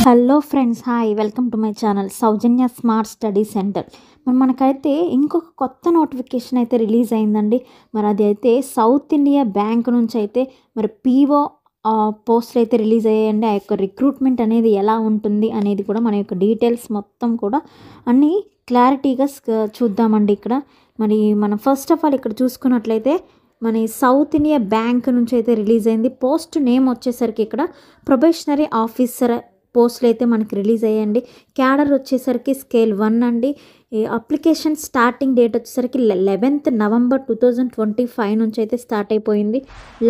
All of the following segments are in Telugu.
Hello friends, hi, welcome to my channel Soujanya smart study centre. మనకైతే ఇంకొక కొత్త నోటిఫికేషన్ అయితే రిలీజ్ అయిందండి. అది అయితే సౌత్ ఇండియా బ్యాంక్ నుంచి అయితే పీఓ పోస్టులు అయితే రిలీజ్ అయ్యాయండి. ఆ యొక్క రిక్రూట్మెంట్ అనేది ఎలా ఉంటుంది అనేది కూడా మన యొక్క డీటెయిల్స్ మొత్తం కూడా అన్నీ క్లారిటీగా చూద్దామండి. ఇక్కడ మనం ఫస్ట్ ఆఫ్ ఆల్ ఇక్కడ చూసుకున్నట్లయితే సౌత్ ఇండియా బ్యాంక్ నుంచి అయితే రిలీజ్ అయింది. పోస్ట్ నేమ్ వచ్చేసరికి ఇక్కడ ప్రొబేషనరీ ఆఫీసర్ పోస్టులు అయితే మనకి రిలీజ్ అయ్యాయండి. క్యాడర్ వచ్చేసరికి స్కేల్ 1 అండి. ఈ అప్లికేషన్ స్టార్టింగ్ డేట్ వచ్చేసరికి 11th November 2025 నుంచి అయితే స్టార్ట్ అయిపోయింది.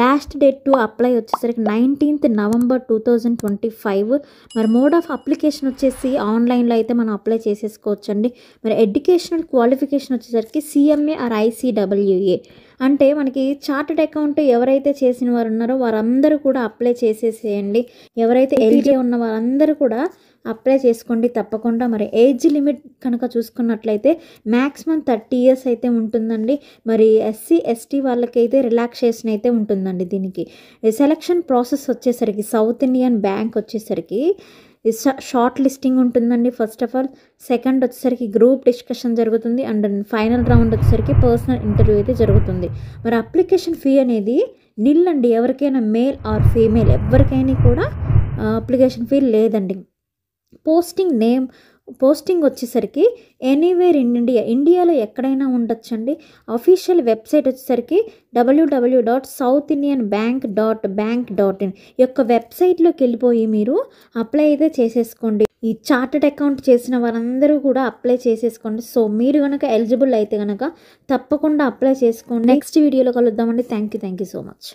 లాస్ట్ డేట్ టు అప్లై వచ్చేసరికి 19th November 2025. Mode of application వచ్చేసి ఆన్లైన్లో అయితే మనం అప్లై చేసేసుకోవచ్చండి. ఎడ్యుకేషనల్ క్వాలిఫికేషన్ వచ్చేసరికి CMA ఆర్ ICAA అంటే మనకి చార్టెడ్ అకౌంట్ ఎవరైతే చేసిన వారు ఉన్నారో వారందరూ కూడా అప్లై చేసేసేయండి. ఎవరైతే ఎలిజిబుల్ ఉన్న వారందరూ కూడా అప్లై చేసుకోండి తప్పకుండా. ఏజ్ లిమిట్ కనుక చూసుకున్నట్లయితే మ్యాక్సిమం 30 years అయితే ఉంటుందండి. SC ST వాళ్ళకైతే రిలాక్సేషన్ అయితే ఉంటుందండి. దీనికి సెలక్షన్ ప్రాసెస్ వచ్చేసరికి సౌత్ ఇండియన్ బ్యాంక్ వచ్చేసరికి షార్ట్ లిస్టింగ్ ఉంటుందండి. ఫస్ట్ ఆఫ్ ఆల్ సెకండ్ వచ్చేసరికి గ్రూప్ డిస్కషన్ జరుగుతుంది. అండ్ ఫైనల్ రౌండ్ వచ్చేసరికి పర్సనల్ ఇంటర్వ్యూ అయితే జరుగుతుంది. అప్లికేషన్ ఫీ అనేది నిల్ అండి. ఎవరికైనా మేల్ ఆర్ ఫీమేల్ ఎవరికైనా కూడా అప్లికేషన్ ఫీ లేదండి. పోస్టింగ్ వచ్చేసరికి ఎనీవేర్ ఇన్ ఇండియాలో ఎక్కడైనా ఉండొచ్చండి. అఫీషియల్ వెబ్సైట్ వచ్చేసరికి www.southindianbank.bank.in యొక్క వెబ్సైట్లోకి వెళ్ళిపోయి మీరు అప్లై అయితే చేసేసుకోండి. ఈ చార్టెడ్ అకౌంట్ చేసిన వారందరూ కూడా అప్లై చేసేసుకోండి. సో మీరు కనుక ఎలిజిబుల్ అయితే కనుక తప్పకుండా అప్లై చేసుకోండి. నెక్స్ట్ వీడియోలో కలుద్దామండి. Thank you so much.